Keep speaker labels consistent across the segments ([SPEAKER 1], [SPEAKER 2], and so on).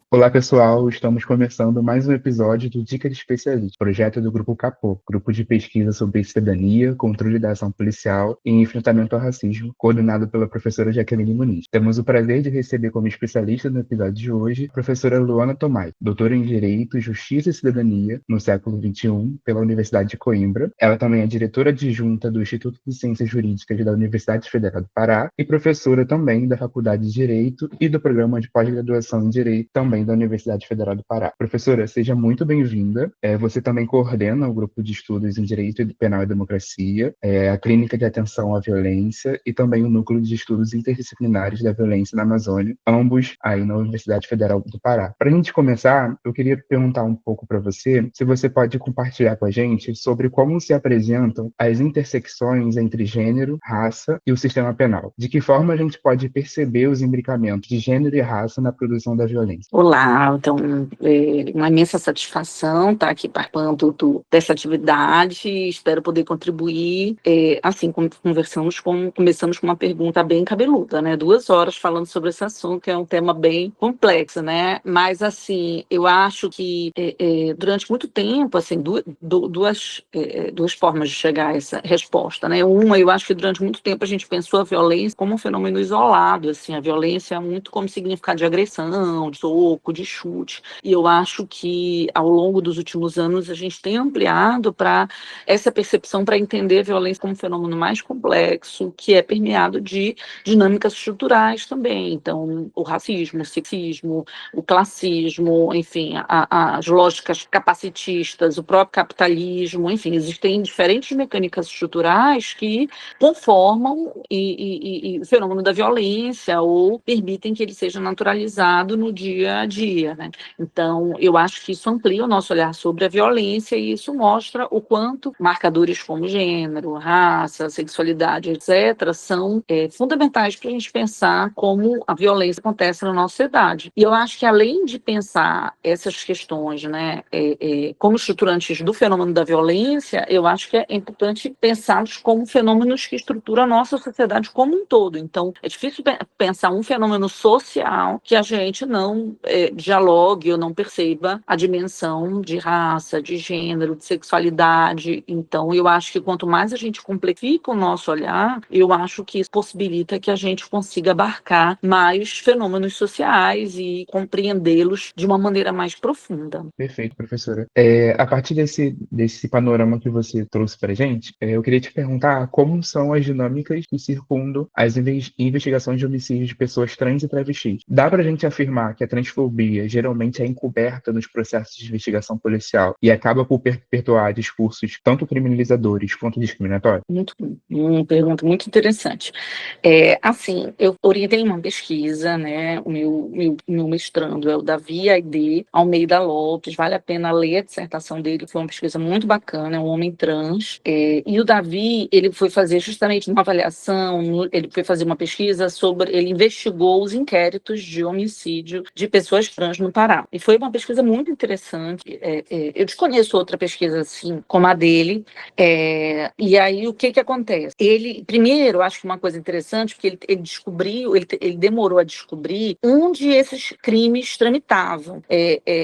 [SPEAKER 1] Olá, pessoal. Estamos começando mais um episódio do Dica de Especialista, projeto do Grupo Capô, grupo de pesquisa sobre cidadania, controle da ação policial e enfrentamento ao racismo, coordenado pela professora Jaqueline Muniz. Temos o prazer de receber como especialista no episódio de hoje a professora Luana Tomai, doutora em Direito, Justiça e Cidadania no século XXI pela Universidade de Coimbra. Ela também é diretora adjunta do Instituto de Ciências Jurídicas da Universidade Federal do Pará e professora também da Faculdade de Direito e do Programa de Pós-Graduação em Direito também da Universidade Federal do Pará. Professora, seja muito bem-vinda. Você também coordena o grupo de estudos em Direito Penal e Democracia, a Clínica de Atenção à Violência e também o Núcleo de Estudos Interdisciplinares da Violência na Amazônia, ambos aí na Universidade Federal do Pará. Para a gente começar, eu queria perguntar um pouco para você, se você pode compartilhar com a gente sobre como se apresentam as intersecções entre gênero, raça e o sistema penal. De que forma a gente pode perceber os imbricamentos de gênero e raça na produção da violência?
[SPEAKER 2] Olá, então, uma imensa satisfação estar aqui participando dessa atividade, espero poder contribuir. Assim, começamos com uma pergunta bem cabeluda, né? 2 horas falando sobre esse assunto, que é um tema bem complexo, né? Mas, assim, eu acho que durante muito tempo, assim, duas formas de chegar a essa resposta, né? Uma, eu acho que durante muito tempo a gente pensou a violência como um fenômeno isolado, assim, a violência é muito como significado de agressão, de soco, de chute. E eu acho que, ao longo dos últimos anos, a gente tem ampliado para essa percepção para entender a violência como um fenômeno mais complexo, que é permeado de dinâmicas estruturais também. Então, o racismo, o sexismo, o classismo, enfim, as lógicas capacitistas, o próprio capitalismo, enfim, existem diferentes mecânicas estruturais que conformam o fenômeno da violência ou permitem que ele seja naturalizado no dia a dia, né? Então, eu acho que isso amplia o nosso olhar sobre a violência e isso mostra o quanto marcadores como gênero, raça, sexualidade, etc., são fundamentais para a gente pensar como a violência acontece na nossa sociedade. E eu acho que, além de pensar essas questões, né, como estruturantes do fenômeno da violência, eu acho que é importante pensá-los como fenômenos que estruturam a nossa sociedade como um todo. Então, é difícil pensar um fenômeno social que a gente não dialogue ou não perceba a dimensão de raça, de gênero, de sexualidade. Então, eu acho que quanto mais a gente complexifica o nosso olhar, eu acho que isso possibilita que a gente consiga abarcar mais fenômenos sociais e compreendê-los de uma maneira mais profunda.
[SPEAKER 1] Perfeito, professora. A partir desse panorama que você trouxe para a gente, eu queria te perguntar como são as dinâmicas que circundam as investigações de homicídios de pessoas trans e travestis. Dá para a gente afirmar que a transfobia geralmente é encoberta nos processos de investigação policial e acaba por perpetuar discursos tanto criminalizadores quanto discriminatórios?
[SPEAKER 2] Uma pergunta muito interessante. Assim, eu orientei uma pesquisa, né? O meu mestrando é o Davi Aide Almeida Lopes, vale a pena ler a dissertação dele, foi uma pesquisa muito bacana, é um homem trans, e o Davi, ele foi fazer justamente uma avaliação, ele foi fazer uma pesquisa ele investigou os inquéritos de homicídio de pessoas trans no Pará, e foi uma pesquisa muito interessante. Eu desconheço outra pesquisa assim, como a dele, e aí o que acontece? Ele, primeiro, acho que uma coisa interessante, porque ele descobriu, ele demorou a descobrir onde esses crimes tramitavam.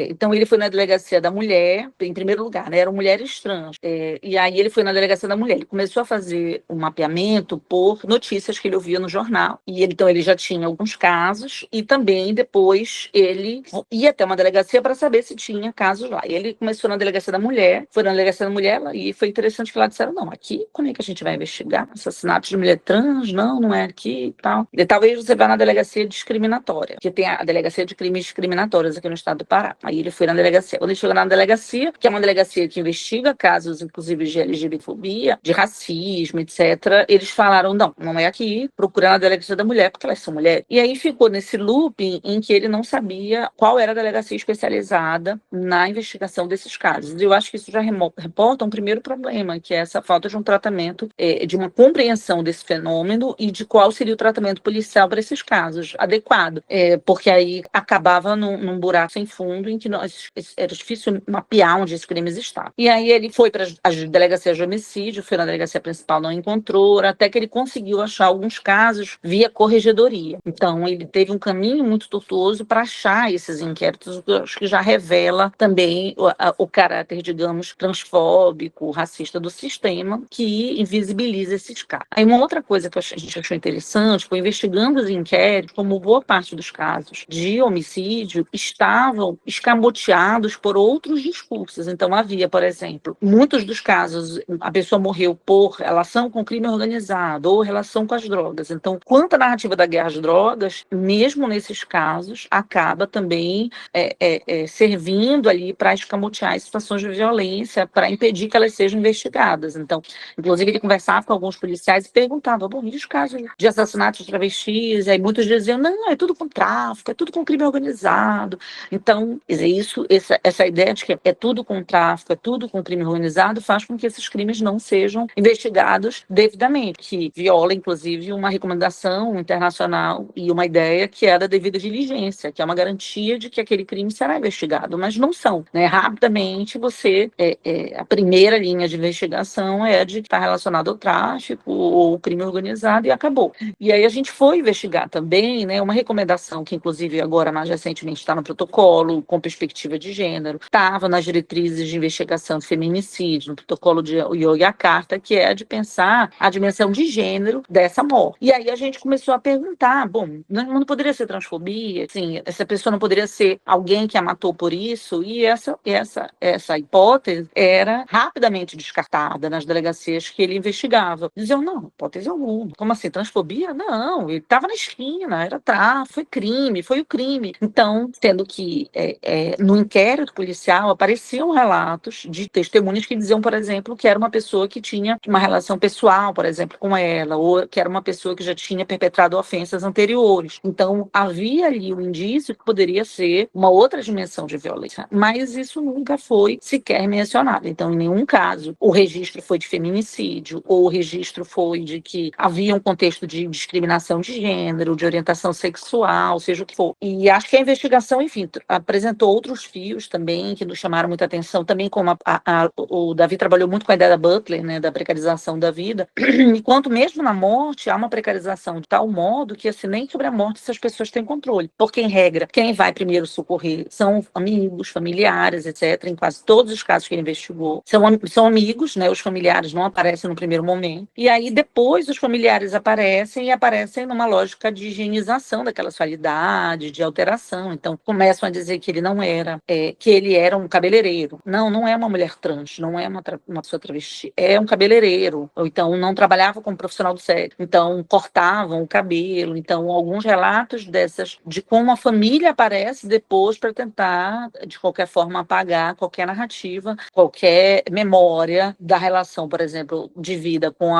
[SPEAKER 2] Então, ele foi na delegacia da mulher, em primeiro lugar, né? Eram mulheres trans. E aí ele foi na delegacia da mulher. Ele começou a fazer um mapeamento por notícias que ele ouvia no jornal. Então, ele já tinha alguns casos e também, depois, ele ia até uma delegacia para saber se tinha casos lá. E ele começou na delegacia da mulher, foi na delegacia da mulher e foi interessante que lá disseram, não, aqui, como é que a gente vai investigar? Assassinatos de mulher trans? Não é aqui e tal. E talvez você vá na delegacia discriminatória, que tem a delegacia de crimes discriminatórios aqui no estado do Pará. Aí ele foi na delegacia. Quando ele chegou na delegacia, que é uma delegacia que investiga casos, inclusive, de LGBTfobia, de racismo, etc., eles falaram, não é aqui, procura na delegacia da mulher, porque elas são mulheres. E aí ficou nesse looping em que ele não sabia qual era a delegacia especializada na investigação desses casos. Eu acho que isso já reporta um primeiro problema, que é essa falta de um tratamento, de uma compreensão desse fenômeno e de qual seria o tratamento policial para esses casos adequado, porque aí acabava num buraco sem fundo em que era difícil mapear onde esses crimes estavam. E aí ele foi para a delegacia de homicídio, foi na delegacia principal, não encontrou, até que ele conseguiu achar alguns casos via corregedoria. Então, ele teve um caminho muito tortuoso para achar esses inquéritos, o que eu acho que já revela também o caráter, digamos, transfóbico, racista do sistema, que invisibiliza esses casos. Aí, uma outra coisa que a gente achou interessante foi, investigando os inquéritos, como boa parte dos casos de homicídio estavam escamoteados por outros discursos. Então, havia, por exemplo, muitos dos casos, a pessoa morreu por relação com crime organizado ou relação com as drogas. Então, quanto à narrativa da guerra às drogas, mesmo nesses casos, acaba também servindo ali para escamotear as situações de violência, para impedir que elas sejam investigadas. Então, inclusive, ele conversava com alguns policiais e perguntava, bom, e os casos de assassinatos de travestis? E aí muitos diziam, não, é tudo com tráfico, é tudo com crime organizado. Então, essa ideia de que é tudo com tráfico, é tudo com crime organizado, faz com que esses crimes não sejam investigados devidamente, que viola, inclusive, uma recomendação internacional e uma ideia que é da devida diligência, que é uma garantia de que aquele crime será investigado, mas não são, né? Rapidamente, a primeira linha de investigação é de estar relacionado ao tráfico ou crime organizado e acabou. E aí a gente foi investigar também, né, uma recomendação que, inclusive, agora mais recentemente está no protocolo com perspectiva de gênero, estava nas diretrizes de investigação de feminicídio, no protocolo de Yogyakarta, que é de pensar a dimensão de gênero dessa morte. E aí a gente começou a perguntar, bom, não poderia ser transfobia? Assim, essa pessoa não poderia ser alguém que a matou por isso? E essa hipótese era rapidamente descartada nas delegacias que ele investigava. Diziam, não, hipótese alguma. Como assim, transfobia? Não, ele estava na esquina, era tráfico, foi o crime. Então, sendo que no inquérito policial apareciam relatos de testemunhas que diziam, por exemplo, que era uma pessoa que tinha uma relação pessoal, por exemplo, com ela, ou que era uma pessoa que já tinha perpetrado ofensas anteriores. Então, havia ali um indício que poderia ser uma outra dimensão de violência, mas isso nunca foi sequer mencionado. Então, em nenhum caso, o registro foi de feminicídio, ou o registro foi de que havia um contexto de discriminação de gênero, de orientação sexual, seja o que for. E acho que a investigação, enfim, apresentou outros fios também que nos chamaram muita atenção, também como o Davi trabalhou muito com a ideia da Butler, né, da precarização da vida, enquanto mesmo na morte há uma precarização de tal modo que, assim, nem sobre a morte essas pessoas têm controle, porque, em regra, quem vai primeiro socorrer são amigos, familiares, etc., em quase todos os casos que ele investigou, são amigos, né, os familiares não aparecem no primeiro momento, e aí depois os familiares aparecem numa lógica de higienização daquelas falidades, de alteração. Então, começam a dizer que ele não era, que ele era um cabeleireiro. Não é uma mulher trans, não é uma pessoa travesti, é um cabeleireiro. Ou então, não trabalhava como profissional do sexo. Então, cortavam o cabelo. Então, alguns relatos de como a família aparece depois para tentar, de qualquer forma, apagar qualquer narrativa, qualquer memória da relação, por exemplo, de vida com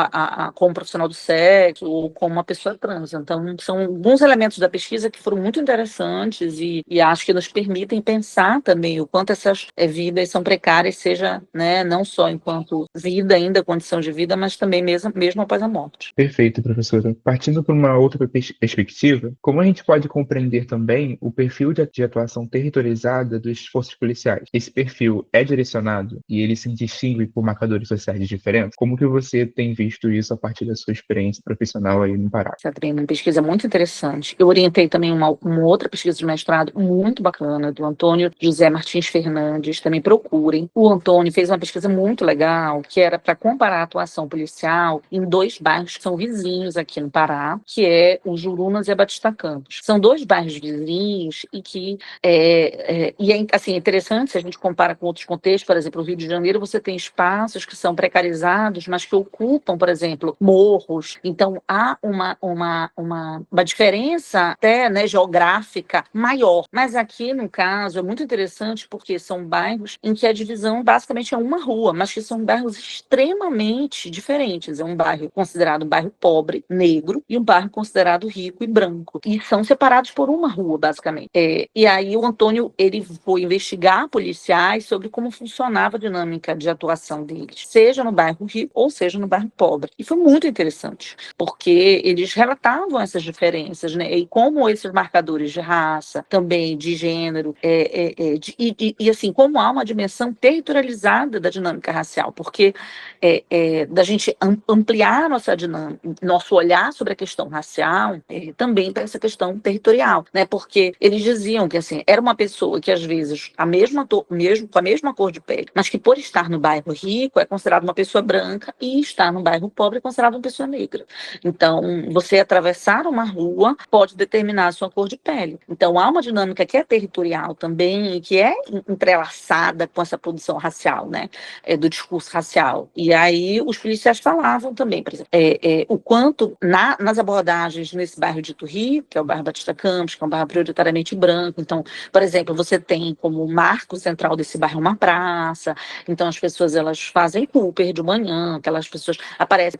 [SPEAKER 2] um profissional do sexo ou com uma pessoa trans. Então, são alguns elementos da pesquisa que foram muito interessantes e acho que nos permitem pensar também o quanto essas vidas são precárias, seja, né, não só enquanto vida ainda, condição de vida, mas também mesmo após a morte.
[SPEAKER 1] Perfeito, professora. Partindo para uma outra perspectiva, como a gente pode compreender também o perfil de atuação territorializada dos forças policiais? Esse perfil é direcionado e ele se distingue por marcadores sociais diferentes? Como que você tem visto isso a partir da sua experiência profissional aí no Pará?
[SPEAKER 2] Sabrina, uma pesquisa muito interessante. Eu orientei também uma outra pesquisa de mestrado muito bacana, do Antônio José Martins Fernandes, também procurem. O Antônio fez uma pesquisa muito legal, que era para comparar a atuação policial em dois bairros que são vizinhos aqui no Pará, que é o Jurunas e a Batista Campos. São dois bairros vizinhos e que assim, é interessante se a gente compara com outros contextos. Por exemplo, no Rio de Janeiro você tem espaços que são precarizados, mas que ocupam, por exemplo, morros. Então, há uma diferença até, né, geográfica maior. Mas aqui, no caso, é muito interessante porque são bairros em que a divisão basicamente é uma rua, mas que são bairros extremamente diferentes. É um bairro considerado um bairro pobre, negro, e um bairro considerado rico e branco. E são separados por uma rua, basicamente. basicamente. E aí o Antônio, ele foi investigar policiais sobre como funcionava a dinâmica de atuação deles, seja no bairro rico ou seja no bairro pobre. E foi muito interessante, porque eles relatavam essas diferenças, né? E como esses marcadores de raça, também de gênero, e assim, como há uma dimensão territorializada da dinâmica racial, porque da gente ampliar nossa dinâmica, nosso olhar sobre a questão racial, também para essa questão territorial, né? Porque eles diziam que assim, era uma pessoa que às vezes mesmo com a mesma cor de pele, mas que por estar no bairro rico é considerada uma pessoa branca e estar no bairro pobre é considerada uma pessoa negra. Então, você atravessar uma rua pode determinar a sua cor de pele. Então, há uma dinâmica que é territorial também e que é entrelaçada com essa produção racial, né? Do discurso racial. E aí, os policiais falavam também, por exemplo, o quanto nas abordagens nesse bairro de Rio, que é o bairro Batista Campos, que é um bairro prioritariamente branco. Então, por exemplo, você tem como marco central desse bairro uma praça. Então, as pessoas elas fazem Cooper de manhã, aquelas pessoas aparecem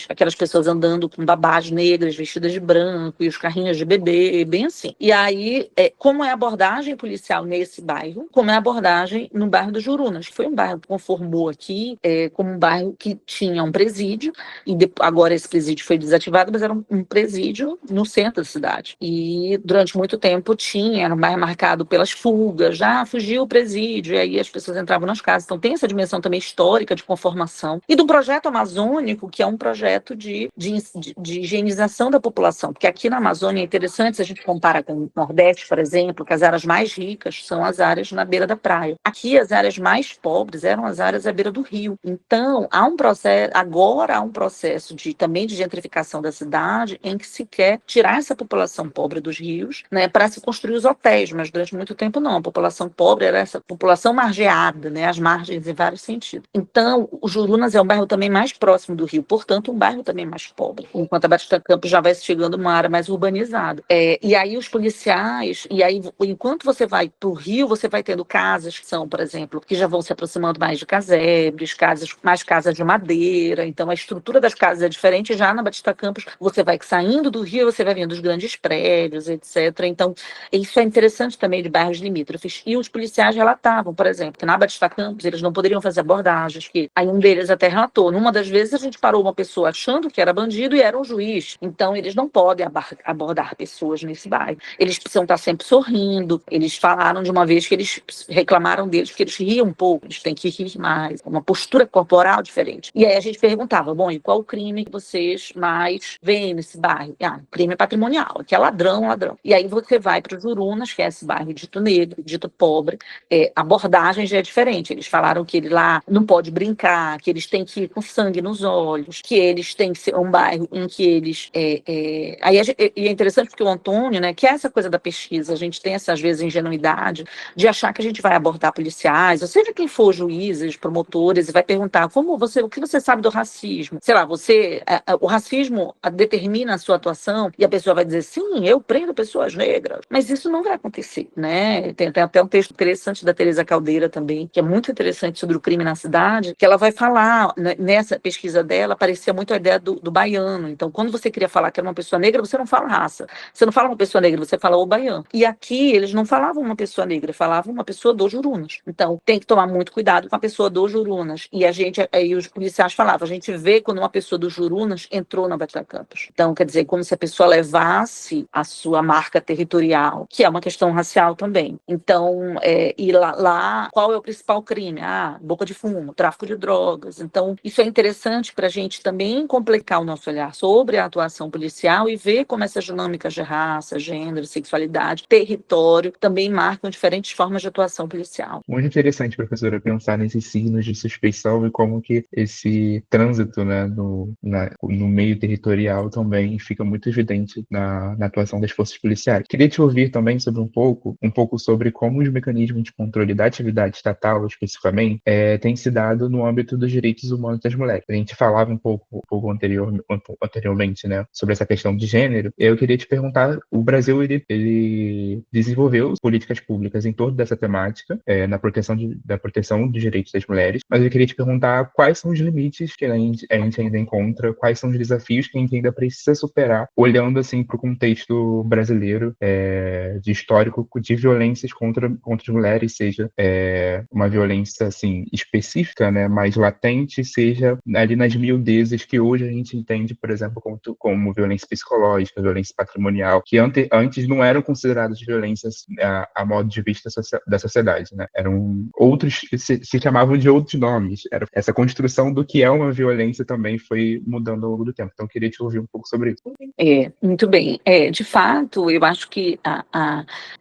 [SPEAKER 2] aquelas pessoas andando com babás negras vestidas de branco e os carrinhos de bebê, bem assim. E aí, como é a abordagem policial nesse bairro, como é a abordagem no bairro dos Jurunas, que foi um bairro que conformou aqui como um bairro que tinha um presídio, e agora esse presídio foi desativado, mas era um presídio no centro da cidade. E durante muito tempo era um bairro marcado pelas fugas, já fugiu o presídio, e aí as pessoas entravam nas casas. Então tem essa dimensão também histórica de conformação. E do projeto amazônico, que é um projeto de higienização da população, porque aqui na Amazônia é interessante, se a gente compara com o Nordeste, por exemplo, que as áreas mais ricas são as áreas na beira da praia. Aqui as áreas mais pobres eram as áreas à beira do rio. Então, agora há um processo também de gentrificação da cidade em que se quer tirar essa população pobre dos rios, né, para se construir os hotéis, mas durante muito tempo não. A população pobre era essa população margeada, né, às margens em vários sentidos. Então, o Jurunas é um bairro também mais próximo do rio, portanto, um bairro também mais pobre, enquanto a Batista Campos já vai chegando uma área mais urbanizada. E aí os policiais, enquanto você vai para o rio, você vai tendo casas que são, por exemplo, que já vão se aproximando mais de casebres, mais casas de madeira. Então, a estrutura das casas é diferente. Já na Batista Campos, você vai saindo do rio, você vai vendo os grandes prédios, etc. Então, isso é interessante também de bairros limítrofes. E os policiais relatavam, por exemplo, que na Batista Campos eles não poderiam fazer abordagens, que aí um deles até relatou. Numa das vezes a gente parou uma pessoa achando que era bandido e era um juiz. Então, eles não podem abordar pessoas nesse bairro. Eles precisam estar sempre sorrindo. Eles falaram de uma vez que eles reclamaram deles porque eles riam um pouco, eles têm que rir mais, uma postura corporal diferente. E aí a gente perguntava, bom, e qual o crime que vocês mais veem nesse bairro? Crime patrimonial, que é ladrão. E aí você vai para os Jurunas, que é esse bairro dito negro, dito pobre, a abordagem já é diferente. Eles falaram que ele lá não pode brincar, que eles têm que ir com sangue nos olhos, que eles têm que ser um bairro em que eles... E é interessante porque o Antônio, né, que é essa coisa da pesquisa, a gente tem às vezes ingenuidade de achar que a gente vai abordar policiais, ou seja, quem for juízes, promotores, e vai perguntar o que você sabe do racismo? Sei lá, o racismo determina a sua atuação e a pessoa vai dizer, sim, eu prendo pessoas negras. Mas isso não vai acontecer, né? Tem até um texto interessante da Teresa Caldeira também, que é muito interessante sobre o crime na cidade, que ela vai falar, né, nessa pesquisa dela, aparecia muito a ideia do baiano. Então, quando você queria falar que era uma pessoa negra, você não fala raça. Você não fala uma pessoa negra, você fala o baiano. E aqui, eles não falavam uma pessoa negra, falavam uma pessoa dos Jurunas. Então, tem que tomar muito cuidado com a pessoa dos Jurunas. E aí os policiais falavam, a gente vê quando uma pessoa dos Jurunas entrou na Batista Campos. Então, quer dizer, como se a pessoa levasse a sua marca territorial, que é uma questão racial também. Então, e lá, qual é o principal crime? Boca de fumo, tráfico de drogas. Então, isso é interessante para a gente também complicar o nosso olhar sobre a atuação policial e ver como essas dinâmicas de raça, gênero, sexualidade, território, também marcam diferentes formas de atuação policial.
[SPEAKER 1] Muito interessante, professora, pensar nesses signos de suspeição e como que esse trânsito, né, no meio territorial também fica muito evidente na atuação das forças policiais. Queria te ouvir também sobre um pouco sobre como os mecanismos de controle da atividade estatal, especificamente, têm se dado no âmbito dos direitos humanos das mulheres. A gente falava um pouco anteriormente, né, sobre essa questão de gênero. Eu queria te perguntar, o Brasil, ele desenvolveu políticas públicas em torno dessa temática, da proteção dos direitos das mulheres, mas eu queria te perguntar quais são os limites que a gente ainda encontra, quais são os desafios que a gente ainda precisa superar, olhando assim para o contexto brasileiro, de histórico de violências contra as mulheres, seja uma violência assim específica, né, mais latente, seja ali nas miudezas que hoje a gente entende, por exemplo, como violência psicológica, violência patrimonial, que antes não eram consideradas violências a modo de vista da sociedade, né? Eram outros, se chamavam de outros nomes. Essa construção do que é uma violência também foi mudando ao longo do tempo. Então, eu queria te ouvir um pouco sobre isso.
[SPEAKER 2] Muito bem. De fato, eu acho que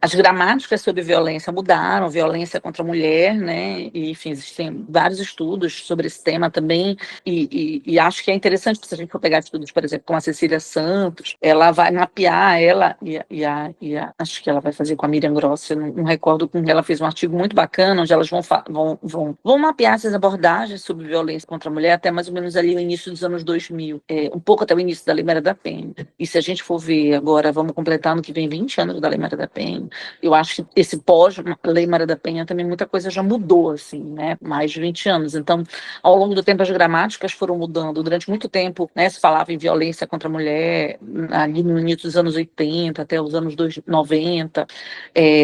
[SPEAKER 2] as gramáticas sobre violência mudaram, violência contra a mulher, né? E, enfim, existem vários estudos sobre esse tema também, e acho que é interessante, se a gente for pegar estudos, por exemplo, com a Cecília Santos, ela vai mapear, acho que ela vai fazer com a Miriam Grossi, eu não recordo com ela fez um artigo muito bacana, onde elas vão mapear essas abordagens sobre violência contra a mulher até mais ou menos ali o início dos anos 2000, um pouco até o início da Lei Maria da Penha. E se a gente for ver agora, vamos completar no que vem 20 anos da Lei Maria da Penha, eu acho que esse pós-Lei Maria da Penha também muita coisa já mudou, assim, né? Mais de 20 anos. Então, ao longo do tempo, as gramáticas foram mudando. Durante muito tempo, né, se falava em violência contra a mulher, ali no início dos anos 80 até os anos 90.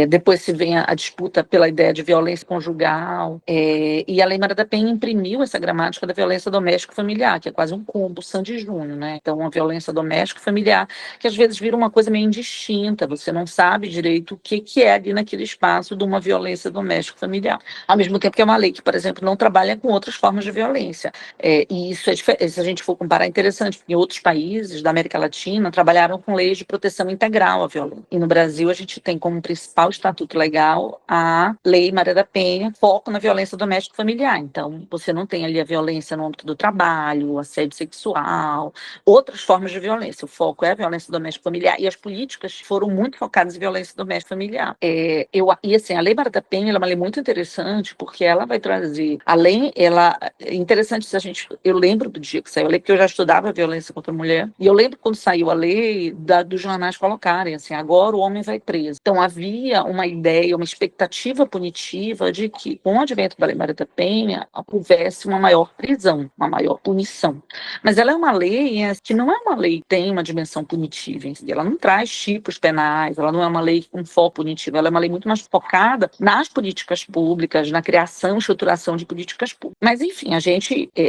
[SPEAKER 2] Depois se vem a disputa pela ideia de violência conjugal. E a Lei Maria da Penha imprimiu essa gramática da violência doméstica e familiar, que é quase um combo Sandy Júnior, né? Então, a violência doméstica e familiar, que às vezes vira uma coisa meio indistinta, você não sabe direito o que é ali naquele espaço de uma violência doméstica e familiar. Ao mesmo tempo que é uma lei que, por exemplo, não trabalha com outras formas de violência. E isso se a gente for comparar, é interessante, porque em outros países da América Latina trabalharam com leis de proteção integral à violência. E no Brasil a gente tem como principal estatuto legal a Lei Maria da Penha, foco na violência doméstica e familiar. Então, você não tem ali a violência no âmbito do trabalho, o assédio sexual, outras formas de violência. O foco é a violência doméstica e familiar, e as políticas foram muito focadas em violência doméstica e familiar. A Lei Maria da Penha é uma lei muito interessante, porque ela vai trazer, é interessante se eu lembro do dia que saiu a lei, porque eu já estudava violência contra a mulher, e eu lembro quando saiu a lei, dos jornais colocarem, assim, agora o homem vai preso. Então havia uma ideia, uma expectativa punitiva de que, com o advento da Lei Maria da Penha, houvesse uma maior prisão, uma maior punição. Mas ela é uma lei que não é uma lei que tem uma dimensão punitiva em si. Ela não traz tipos penais, ela não é uma lei com foco punitivo, ela é uma lei muito mais focada nas políticas públicas, na criação e estruturação de políticas públicas. Mas, enfim,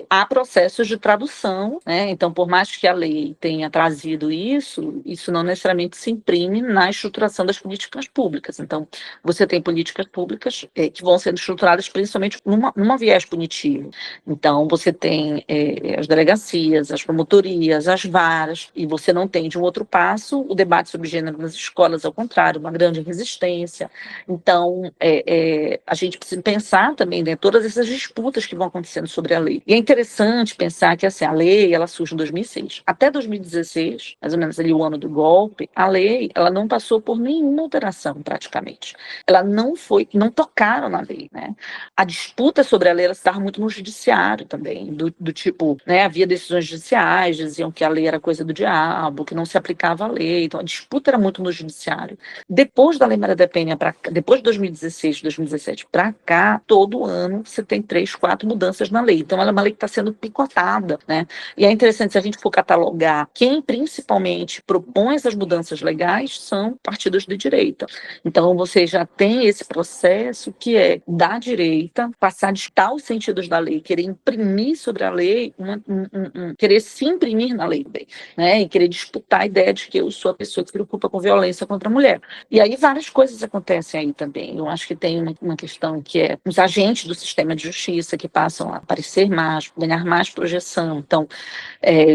[SPEAKER 2] há processos de tradução, né? Então, por mais que a lei tenha trazido isso não necessariamente se imprime na estruturação das políticas públicas. Então, você tem políticas públicas que vão sendo estruturadas principalmente numa viés punitivo. Então, você tem as delegacias, as promotorias, as varas, e você não tem, de um outro passo, o debate sobre gênero nas escolas, ao contrário, uma grande resistência. Então, a gente precisa pensar também, né, todas essas disputas que vão acontecendo sobre a lei. E é interessante pensar que assim, a lei ela surge em 2006. Até 2016, mais ou menos ali o ano do golpe, a lei ela não passou por nenhuma alteração, praticamente. Ela não tocaram na lei, né? A disputa sobre a lei ela estava muito no judiciário também, do tipo, né, havia decisões judiciais, diziam que a lei era coisa do diabo, que não se aplicava a lei, então a disputa era muito no judiciário. Depois da Lei Maria da Penha, depois de 2016, 2017 para cá, todo ano você tem 3, 4 mudanças na lei, então ela é uma lei que está sendo picotada, né? E é interessante, se a gente for catalogar, quem principalmente propõe essas mudanças legais são partidos de direita. Então você já tem esse processo que é da direita passar a ditar os sentidos da lei, querer imprimir sobre a lei, querer se imprimir na lei, né? E querer disputar a ideia de que eu sou a pessoa que se preocupa com violência contra a mulher. E aí várias coisas acontecem aí também. Eu acho que tem uma questão que é os agentes do sistema de justiça que passam a aparecer mais, ganhar mais projeção. Então,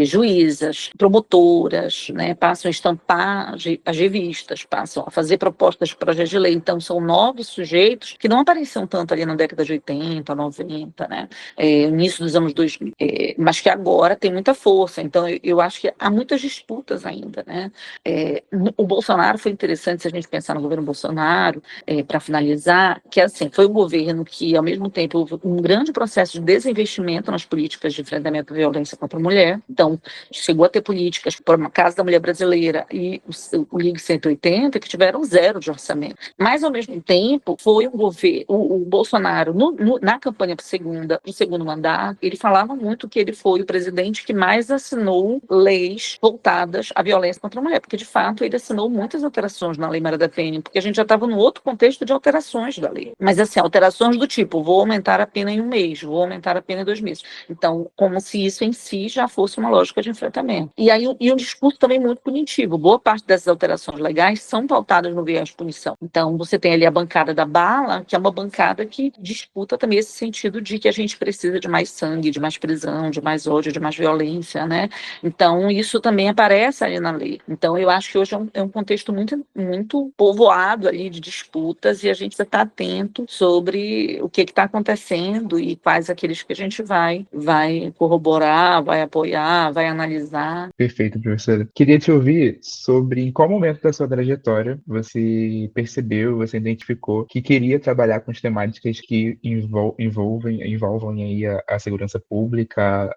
[SPEAKER 2] juízas, promotoras, né, passam a estampar as revistas, passam a fazer propostas de projetos de lei. Então, são novos sujeitos que não apareciam tanto ali na década de 80, 90, né, início dos anos 2000, mas que agora tem muita força. Então, eu acho que há muitas disputas ainda, né. O Bolsonaro foi interessante, se a gente pensar no governo Bolsonaro, para finalizar, que assim, foi um governo que, ao mesmo tempo, houve um grande processo de desinvestimento nas políticas de enfrentamento à violência contra a mulher. Então, chegou a ter políticas como a Casa da Mulher Brasileira e o Ligue 180, que tiveram 0 de orçamento. Mas, ao mesmo tempo, foi um governo, o Bolsonaro, na campanha para o segundo mandato, ele falava muito que ele foi o presidente que mais assinou leis voltadas à violência contra a mulher, porque, de fato, ele assinou muitas alterações na Lei Maria da Penha, porque a gente já estava num outro contexto de alterações da lei. Mas, assim, alterações do tipo, vou aumentar a pena em 1 mês, vou aumentar a pena em 2 meses. Então, como se isso em si já fosse uma lógica de enfrentamento. E aí, um discurso também muito punitivo. Boa parte dessas alterações legais são pautadas no viés de punição. Então, você tem ali a bancada da bala, que é uma bancada que disputa também esse sentido de que a gente precisa de mais sangue, de mais prisão, de mais ódio, de mais violência, né? Então, isso também aparece ali na lei. Então, eu acho que hoje é um contexto muito, muito povoado ali de disputas, e a gente precisa estar atento sobre o que está acontecendo e quais aqueles que a gente vai corroborar, vai apoiar, vai analisar.
[SPEAKER 1] Perfeito, professora. Queria te ouvir sobre em qual momento da sua trajetória você percebeu, você identificou que queria trabalhar com as temáticas que envolvem aí a segurança pública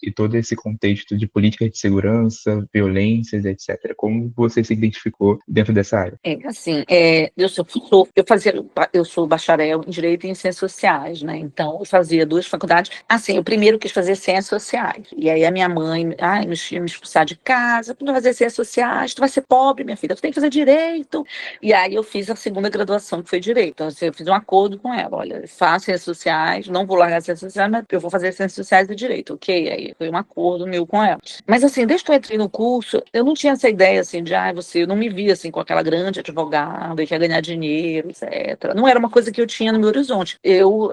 [SPEAKER 1] e todo esse contexto de políticas de segurança, violências, etc. Como você se identificou dentro dessa área?
[SPEAKER 2] Eu sou bacharel em Direito e em Ciências Sociais, né? Então, eu fazia 2 faculdades. Assim, eu primeiro quis fazer Ciências Sociais. E aí a minha mãe, me expulsar de casa, tu não vai fazer Ciências Sociais, tu vai ser pobre, minha filha, tu tem que fazer Direito. E aí eu fiz a segunda graduação, que foi Direito. Então, assim, eu fiz um acordo com ela, olha, faço Ciências Sociais, não vou largar Ciências Sociais, mas eu vou fazer Ciências Sociais e Direito, ok? Aí foi um acordo meu com ela. Mas, assim, desde que eu entrei no curso, eu não tinha essa ideia, assim, eu não me via, assim, com aquela grande advogada que ia ganhar dinheiro, etc. Não era uma coisa que eu tinha no meu horizonte. Eu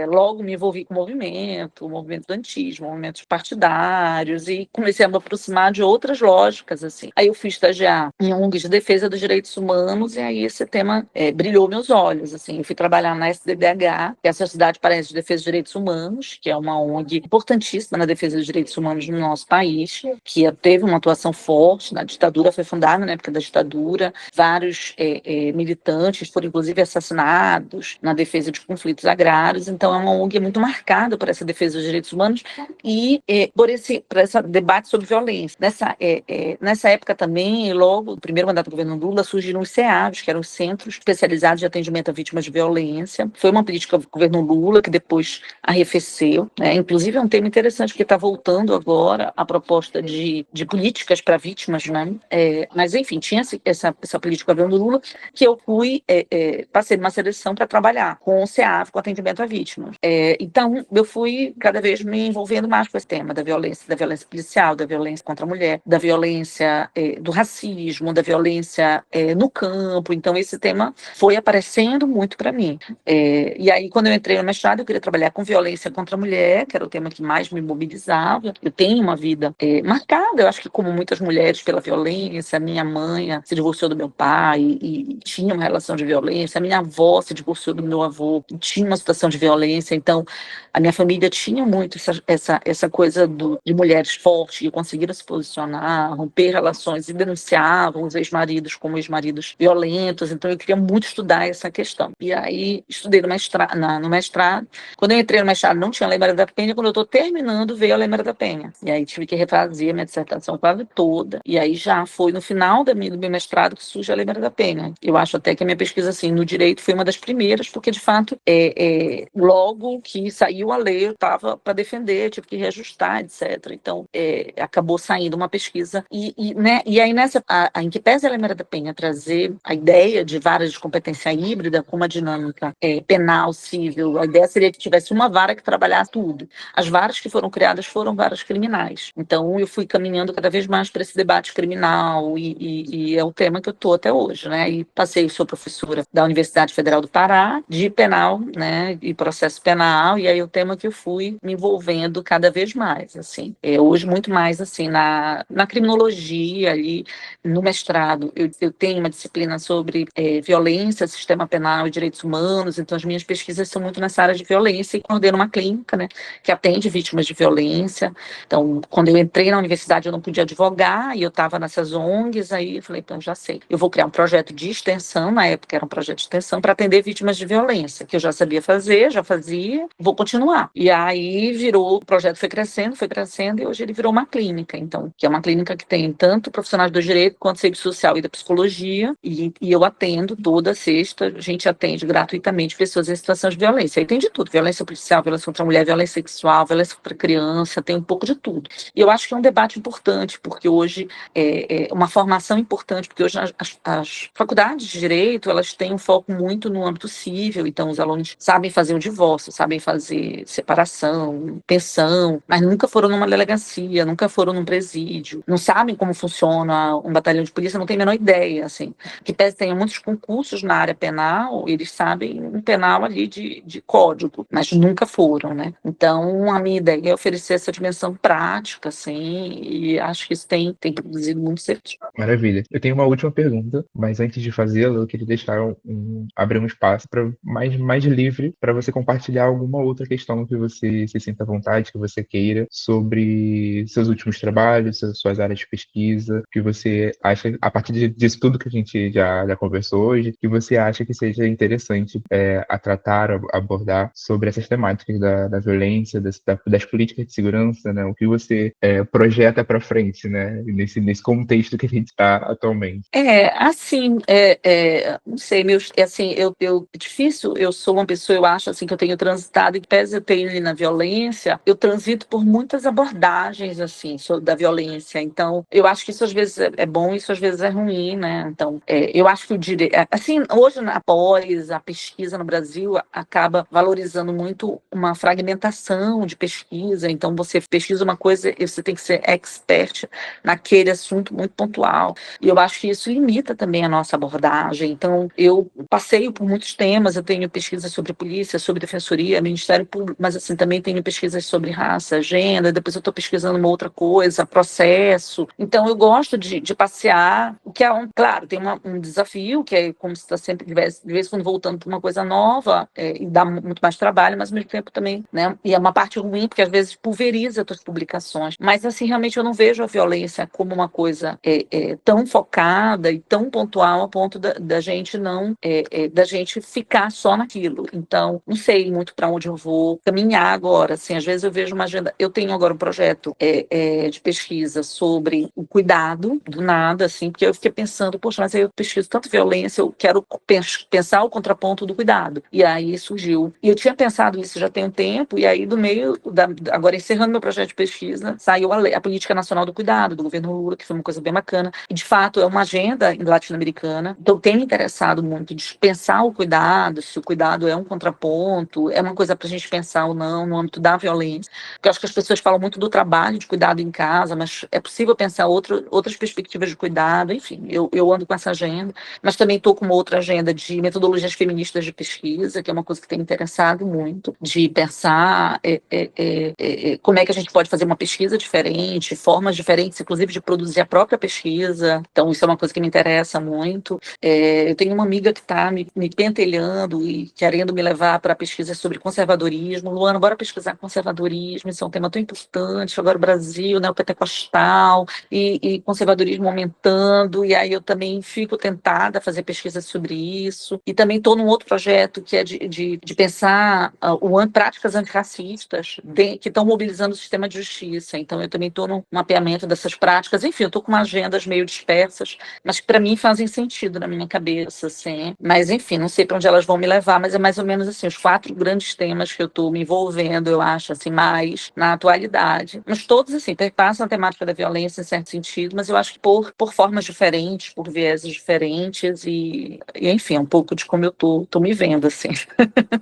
[SPEAKER 2] logo me envolvi com o movimento estudantismo, movimentos partidários, e comecei a me aproximar de outras lógicas, assim. Aí eu fui estagiar em ONGs de defesa dos direitos humanos, e aí esse tema brilhou meus olhos, assim. Eu fui trabalhar na SDDH, que é a Sociedade Paraense de Defesa dos Direitos Humanos, que é uma ONG importantíssima na defesa dos direitos humanos no nosso país, que teve uma atuação forte na ditadura, foi fundada na época da ditadura, vários militantes foram inclusive assassinados na defesa de conflitos agrários. Então é uma ONG muito marcada por essa defesa dos direitos humanos e por esse debate sobre violência. Nessa época também, logo no primeiro mandato do governo Lula, surgiram os CEAVs, que eram os Centros Especializados de Atendimento a Vítimas de Violência. Foi uma política do governo Lula que depois arrefeceu, né? Inclusive é um tema interessante, porque está voltando agora a proposta de políticas para vítimas, né? Mas, enfim, tinha essa política do governo Lula, que eu passei numa seleção para trabalhar com o CEAV, com atendimento a vítimas. Então, eu fui cada vez me envolvendo mais com esse tema da violência policial, da violência contra a mulher, da violência do racismo, da violência no campo. Então, esse tema foi aparecendo muito para mim. E aí, quando eu entrei no mestrado, eu queria trabalhar com violência contra a mulher, que era o tema que mais me mobilizava. Eu tenho uma vida marcada, eu acho que como muitas mulheres, pela violência. Minha mãe se divorciou do meu pai e tinha uma relação de violência. A minha avó se divorciou do meu avô e tinha uma situação de violência. Então, a minha família tinha muito essa coisa de mulheres fortes que conseguiram se posicionar, romper relações e denunciavam os ex-maridos como ex-maridos violentos. Então, eu queria muito estudar essa questão. E aí, estudei no mestrado. Quando eu entrei no mestrado, não tinha Lei Maria da Penha. Quando eu estou terminando, veio a Lei Maria da Penha. E aí, tive que refazer a minha dissertação quase toda. E aí, já foi no final do meu mestrado que surge a Lei Maria da Penha. Eu acho até que a minha pesquisa, assim, no direito foi uma das primeiras, porque, de fato, logo que saiu a lei, eu estava para defender, tive que reajustar, etc. Então, acabou saindo uma pesquisa. E aí, em que pese a Lei Maria da Penha trazer a ideia de varas de competência híbrida com uma dinâmica penal, civil, a ideia seria que tivesse uma vara que trabalhasse tudo. As varas que foram criadas foram varas criminais. Então, eu fui caminhando cada vez mais para esse debate criminal e é o tema que eu estou até hoje, né? E sou professora da Universidade Federal do Pará, de penal, né? E processo penal, e aí o tema que eu fui me envolvendo cada vez mais, assim. Hoje, muito mais, assim, na criminologia, ali, no mestrado, eu tenho uma disciplina sobre violência, sistema penal e direitos humanos, então as minhas pesquisas são muito nessa área de violência e coordeno uma clínica, né? Que atende vítimas de violência. Então, quando eu entrei na universidade, eu não podia advogar, e eu estava nessas ONGs, aí eu falei, então, já sei. Eu vou criar um projeto de extensão, na época era um projeto de extensão, para atender vítimas de violência, que eu já sabia fazer, já fazia, vou continuar. E aí o projeto foi crescendo, e hoje ele virou uma clínica, então, que é uma clínica que tem tanto profissionais do direito, quanto serviço social e da psicologia, e eu atendo toda sexta, a gente atende gratuitamente pessoas em situação de violência. Aí tem de tudo, violência policial, violência contra a mulher, violência sexual, violência contra a criança, tem um pouco de tudo. E eu acho que é um debate importante, porque hoje uma formação tão importante, porque hoje as faculdades de direito, elas têm um foco muito no âmbito civil, então os alunos sabem fazer o divórcio, sabem fazer separação, pensão, mas nunca foram numa delegacia, nunca foram num presídio, não sabem como funciona um batalhão de polícia, não tem a menor ideia, assim. Que pese tenham muitos concursos na área penal, eles sabem um penal ali de código, mas nunca foram, né? Então, a minha ideia é oferecer essa dimensão prática, assim, e acho que isso tem produzido muito serviço.
[SPEAKER 1] Maravilha. Eu tenho uma última pergunta, mas antes de fazê-la, eu queria deixar abrir um espaço para mais livre para você compartilhar alguma outra questão que você se sinta à vontade, que você queira, sobre seus últimos trabalhos, suas áreas de pesquisa, que você acha, a partir disso tudo que a gente já conversou hoje, que você acha que seja interessante a tratar, a abordar sobre essas temáticas da violência, das políticas de segurança, né? O que você projeta para frente, né? Nesse contexto que a gente está atualmente.
[SPEAKER 2] Assim, não sei, assim, difícil, eu sou uma pessoa, eu acho, assim, que eu tenho transitado, e que pese eu tenho ali na violência, eu transito por muitas abordagens, assim, da violência, então, eu acho que isso às vezes é bom, isso às vezes é ruim, né, então, eu acho que o direito, assim, hoje, após a pesquisa no Brasil, acaba valorizando muito uma fragmentação de pesquisa, então, você pesquisa uma coisa e você tem que ser expert naquele assunto muito pontual. E eu acho que isso limita também a nossa abordagem. Então, eu passeio por muitos temas, eu tenho pesquisas sobre polícia, sobre defensoria, Ministério Público, mas assim, também tenho pesquisas sobre raça, agenda, depois eu estou pesquisando uma outra coisa, processo. Então, eu gosto de passear, o que claro, tem um desafio, que é como se está sempre, de vez em quando, voltando para uma coisa nova, e dá muito mais trabalho, mas ao mesmo tempo também, né? E é uma parte ruim, porque às vezes pulveriza as tuas publicações. Mas, assim, realmente eu não vejo a violência como uma coisa tão focada e tão pontual a ponto da gente não da gente ficar só naquilo. Então, não sei muito para onde eu vou caminhar agora. Assim, às vezes eu vejo uma agenda. Eu tenho agora um projeto de pesquisa sobre o cuidado do nada, assim, porque eu fiquei pensando, poxa, mas aí eu pesquiso tanto violência, eu quero pensar o contraponto do cuidado. E aí surgiu. E eu tinha pensado isso já tem um tempo, e aí do meio agora encerrando meu projeto de pesquisa, saiu a Política Nacional do Cuidado do governo Lula, que foi uma coisa bem bacana. E, de fato, é uma agenda latino-americana. Então, tem me interessado muito de pensar o cuidado, se o cuidado é um contraponto, é uma coisa para a gente pensar ou não no âmbito da violência. Porque eu acho que as pessoas falam muito do trabalho de cuidado em casa, mas é possível pensar outras perspectivas de cuidado. Enfim, eu ando com essa agenda, mas também estou com uma outra agenda de metodologias feministas de pesquisa, que é uma coisa que tem me interessado muito, de pensar como é que a gente pode fazer uma pesquisa diferente, formas diferentes, inclusive de produzir a própria pesquisa. Então, isso é uma coisa que me interessa muito. Eu tenho uma amiga que está me pentelhando e querendo me levar para pesquisa sobre conservadorismo. Luana, bora pesquisar conservadorismo, isso é um tema tão importante. Agora o Brasil, né, o pentecostal e conservadorismo aumentando, e aí eu também fico tentada a fazer pesquisa sobre isso. E também estou num outro projeto que é de pensar práticas antirracistas que estão mobilizando o sistema de justiça. Então, eu também estou no mapeamento dessas práticas. Enfim, eu estou com agendas meio dispersas, mas que para mim fazem sentido na minha cabeça, assim. Mas, enfim, não sei para onde elas vão me levar, mas é mais ou menos assim, os 4 grandes temas que eu estou me envolvendo, eu acho, assim, mais na atualidade. Mas todos, assim, perpassam a temática da violência em certo sentido, mas eu acho que por formas diferentes, por vieses diferentes enfim, é um pouco de como eu tô me vendo, assim.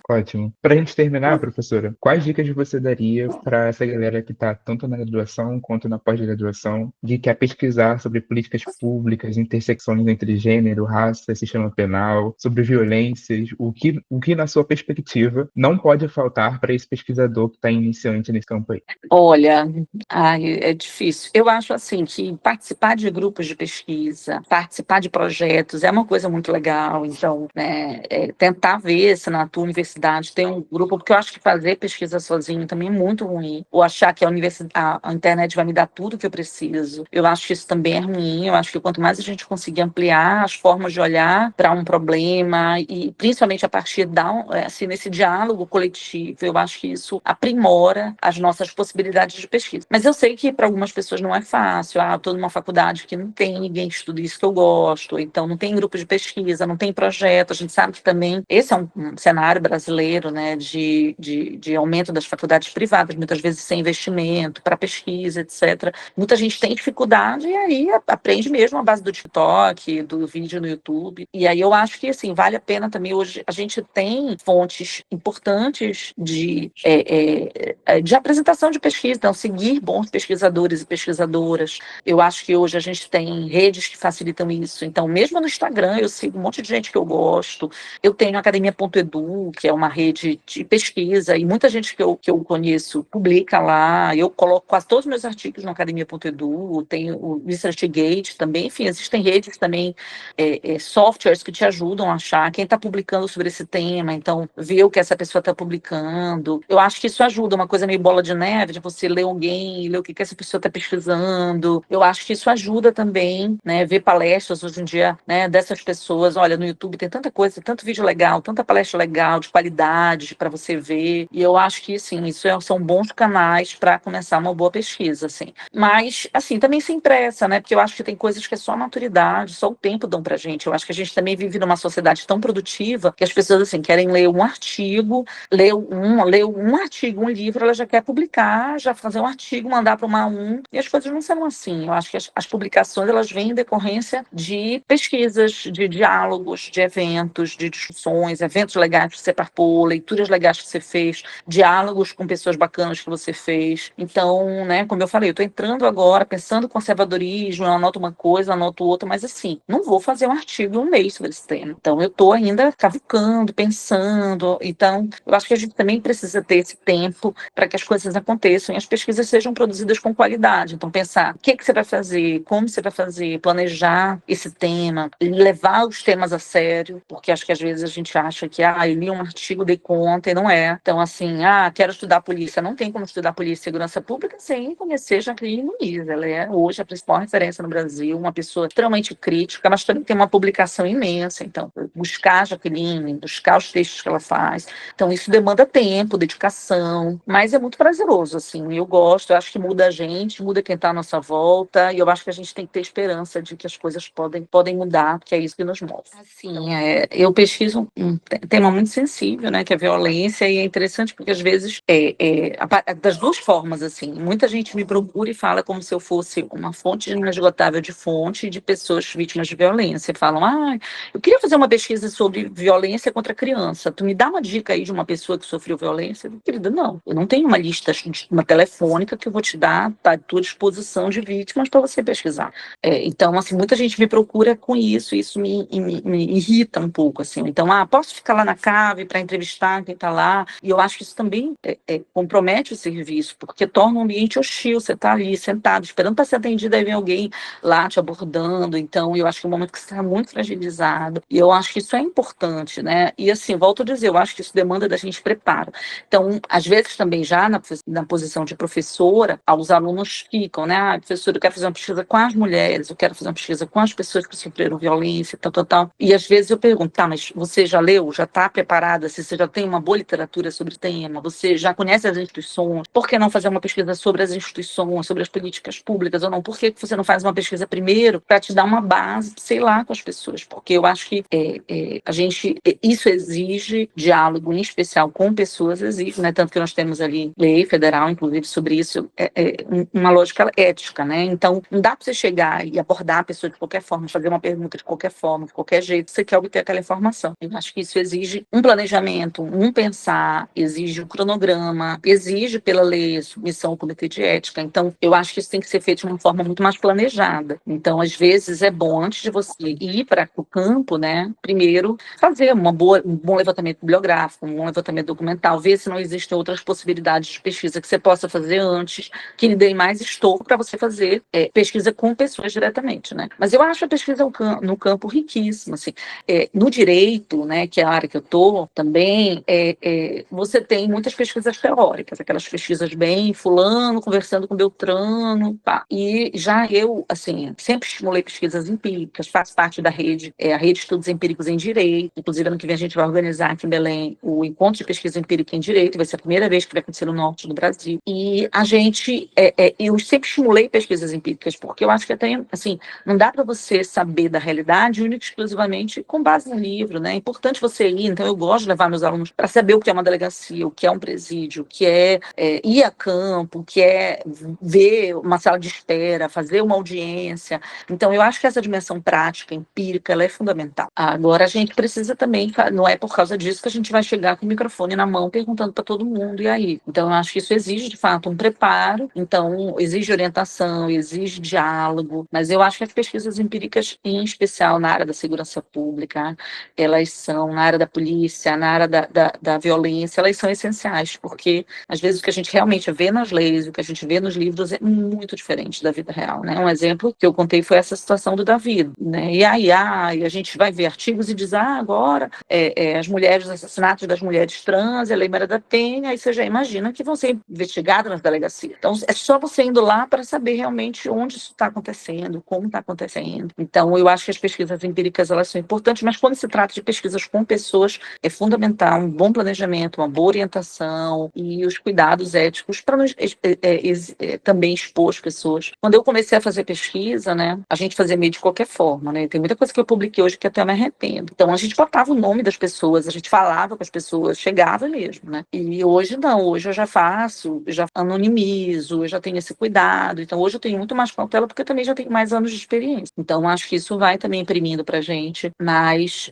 [SPEAKER 1] Ótimo. Para a gente terminar, professora, quais dicas você daria para essa galera que está tanto na graduação quanto na pós-graduação, de quer pesquisar sobre políticas públicas, intersecções entre gênero, raça, sistema penal, sobre violências, o que na sua perspectiva não pode faltar para esse pesquisador que está iniciante nesse campo aí?
[SPEAKER 2] Olha, é difícil. Eu acho assim que participar de grupos de pesquisa, participar de projetos é uma coisa muito legal. Então, né, tentar ver se na tua universidade tem um grupo, porque eu acho que fazer pesquisa sozinho também é muito ruim. Ou achar que a internet vai me dar tudo que eu preciso. Eu acho que isso também é ruim. Eu acho que quanto mais a gente conseguir ampliar as formas de olhar para um problema, e principalmente a partir assim, nesse diálogo coletivo, eu acho que isso aprimora as nossas possibilidades de pesquisa. Mas eu sei que para algumas pessoas não é fácil. Eu estou numa faculdade que não tem ninguém que estude isso que eu gosto, então não tem grupo de pesquisa, não tem projeto. A gente sabe que também esse é um cenário brasileiro, né, de aumento das faculdades privadas, muitas vezes sem investimento para pesquisa, etc. Muita gente tem dificuldade e aí aprende aprende mesmo à base do TikTok, do vídeo no YouTube. E aí eu acho que, assim, vale a pena também. Hoje a gente tem fontes importantes de apresentação de pesquisa, então seguir bons pesquisadores e pesquisadoras. Eu acho que hoje a gente tem redes que facilitam isso. Então, mesmo no Instagram, eu sigo um monte de gente que eu gosto. Eu tenho a Academia.edu, que é uma rede de pesquisa, e muita gente que eu conheço publica lá. Eu coloco quase todos os meus artigos no Academia.edu, tenho o ResearchGate também. Enfim, existem redes também, softwares que te ajudam a achar quem está publicando sobre esse tema, então ver o que essa pessoa está publicando. Eu acho que isso ajuda, uma coisa meio bola de neve, de você ler alguém, ler o que essa pessoa está pesquisando. Eu acho que isso ajuda também, né? Ver palestras hoje em dia, né, dessas pessoas. Olha, no YouTube tem tanta coisa, tanto vídeo legal, tanta palestra legal, de qualidade para você ver. E eu acho que, sim, são bons canais para começar uma boa pesquisa, assim. Mas, assim, também sem pressa, né? Porque eu acho que tem coisas que é só a maturidade, só o tempo dão pra gente. Eu acho que a gente também vive numa sociedade tão produtiva que as pessoas, assim, querem ler um artigo, ler um artigo, um livro, ela já quer publicar, já fazer um artigo, mandar para uma e as coisas não são assim. Eu acho que as publicações, elas vêm em decorrência de pesquisas, de diálogos, de eventos, de discussões, eventos legais que você participou, leituras legais que você fez, diálogos com pessoas bacanas que você fez. Então, né, como eu falei, eu estou entrando agora, pensando em conservadorismo, eu anoto uma coisa, anoto outra, mas assim, não vou fazer um artigo em um mês sobre esse tema. Então, eu estou ainda cavucando, pensando. Então, eu acho que a gente também precisa ter esse tempo para que as coisas aconteçam e as pesquisas sejam produzidas com qualidade. Então, pensar o que você vai fazer, como você vai fazer, planejar esse tema, levar os temas a sério, porque acho que às vezes a gente acha que, eu li um artigo, dei conta, e não é. Então, assim, quero estudar polícia. Não tem como estudar polícia e segurança pública sem conhecer Jacqueline Nunes. Ela é hoje a principal referência no Brasil, uma pessoa extremamente crítica, mas também tem uma publicação imensa. Então, buscar a Jacqueline, buscar os textos que ela faz. Então, isso demanda tempo, dedicação, mas é muito prazeroso, assim. Eu gosto, eu acho que muda a gente, muda quem está à nossa volta, e eu acho que a gente tem que ter esperança de que as coisas podem mudar, que é isso que nos move. Assim, eu pesquiso um tema muito sensível, né, que é a violência, e é interessante porque, às vezes, das duas formas, assim, muita gente me procura e fala como se eu fosse uma fonte inesgotável de fonte de pessoas vítimas de violência. Falam, eu queria fazer uma pesquisa sobre violência contra a criança. Tu me dá uma dica aí de uma pessoa que sofreu violência? Querida, não. Eu não tenho uma lista, uma telefônica que eu vou te dar, tá à tua disposição de vítimas para você pesquisar. Então, assim, muita gente me procura com isso, e isso me irrita um pouco, assim. Então, posso ficar lá na cave para entrevistar quem está lá? E eu acho que isso também compromete o serviço, porque torna um ambiente hostil. Você está ali sentado, esperando para ser atendido, aí vem alguém lá te abordando. Então, eu acho que é um momento que você está muito fragilizado. E eu acho que isso é importante, né? E, assim, volto a dizer, eu acho que isso demanda da gente preparo. Então, às vezes também já na posição de professora, os alunos ficam, né? Professora, eu quero fazer uma pesquisa com as mulheres, eu quero fazer uma pesquisa com as pessoas que sofreram violência, tal. E às vezes eu pergunto, mas você já leu, já está preparada, se você já tem uma boa literatura sobre o tema, você já conhece as instituições, por que não fazer uma pesquisa sobre as instituições, sobre as políticas públicas ou não? Por que você não faz uma pesquisa primeiro para te dar uma base, sei lá, com as pessoas? Porque eu acho que isso exige diálogo, em especial com pessoas, exige, né? Tanto que nós temos ali lei federal, inclusive, sobre isso, uma lógica ética, né? Então, não dá para você chegar e abordar a pessoa de qualquer forma, fazer uma pergunta de qualquer forma, de qualquer jeito, você quer obter aquela informação. Eu acho que isso exige um planejamento, um pensar, exige um cronograma, exige pela lei submissão ao comitê de ética. Então, eu acho que isso tem que ser feito de uma forma muito mais planejada. Então, às vezes, é bom, antes de você ir para o campo, né, primeiro fazer um bom levantamento bibliográfico, um bom levantamento documental, ver se não existem outras possibilidades de pesquisa que você possa fazer antes, que lhe deem mais estofo para você fazer pesquisa com pessoas diretamente, né? Mas eu acho a pesquisa no campo riquíssima, assim. No direito, né, que é a área que eu estou também, você tem muitas pesquisas teóricas, aquelas pesquisas bem fulano conversando com Beltrano, tá? E já eu, assim, sempre estimulei pesquisas empíricas, faço parte da rede, a Rede de Estudos Empíricos em Direito. Inclusive, ano que vem a gente vai organizar aqui em Belém o Encontro de Pesquisa Empírica em Direito, vai ser a primeira vez que vai acontecer no norte do Brasil. E a gente, eu sempre estimulei pesquisas empíricas, porque eu acho que até, assim, não dá para você saber da realidade única e exclusivamente com base no livro, né? É importante você ir, então eu gosto de levar meus alunos para saber o que é uma delegacia, o que é um presídio, o que é ir a campo, o que é ver uma sala de espera, fazer uma audiência, violência. Então, eu acho que essa dimensão prática, empírica, ela é fundamental. Agora, a gente precisa também, não é por causa disso que a gente vai chegar com o microfone na mão perguntando para todo mundo, e aí? Então, eu acho que isso exige, de fato, um preparo, então, exige orientação, exige diálogo, mas eu acho que as pesquisas empíricas, em especial na área da segurança pública, elas são, na área da polícia, na área da violência, elas são essenciais, porque, às vezes, o que a gente realmente vê nas leis, o que a gente vê nos livros é muito diferente da vida real, né? Um exemplo que eu contei foi essa situação do Davi, né? E aí, a gente vai ver artigos e diz, agora as mulheres, os assassinatos das mulheres trans, a Lei Maria da Penha, aí você já imagina que vão ser investigadas nas delegacias. Então, é só você indo lá para saber realmente onde isso está acontecendo, como está acontecendo. Então, eu acho que as pesquisas empíricas, elas são importantes, mas quando se trata de pesquisas com pessoas, é fundamental um bom planejamento, uma boa orientação e os cuidados éticos para também expor as pessoas. Quando eu comecei a fazer pesquisa, né, a gente fazia meio de qualquer forma, né? Tem muita coisa que eu publiquei hoje que até me arrependo. Então, a gente botava o nome das pessoas, a gente falava com as pessoas, chegava mesmo, né? E hoje não, hoje eu já faço, eu já anonimizo, eu já tenho esse cuidado. Então, hoje eu tenho muito mais cautela porque eu também já tenho mais anos de experiência. Então, acho que isso vai também imprimindo para a gente mais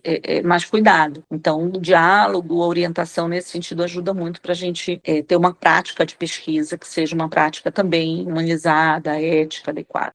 [SPEAKER 2] cuidado. Então, o diálogo, a orientação nesse sentido ajuda muito para a gente ter uma prática de pesquisa que seja uma prática também humanizada, ética, adequada.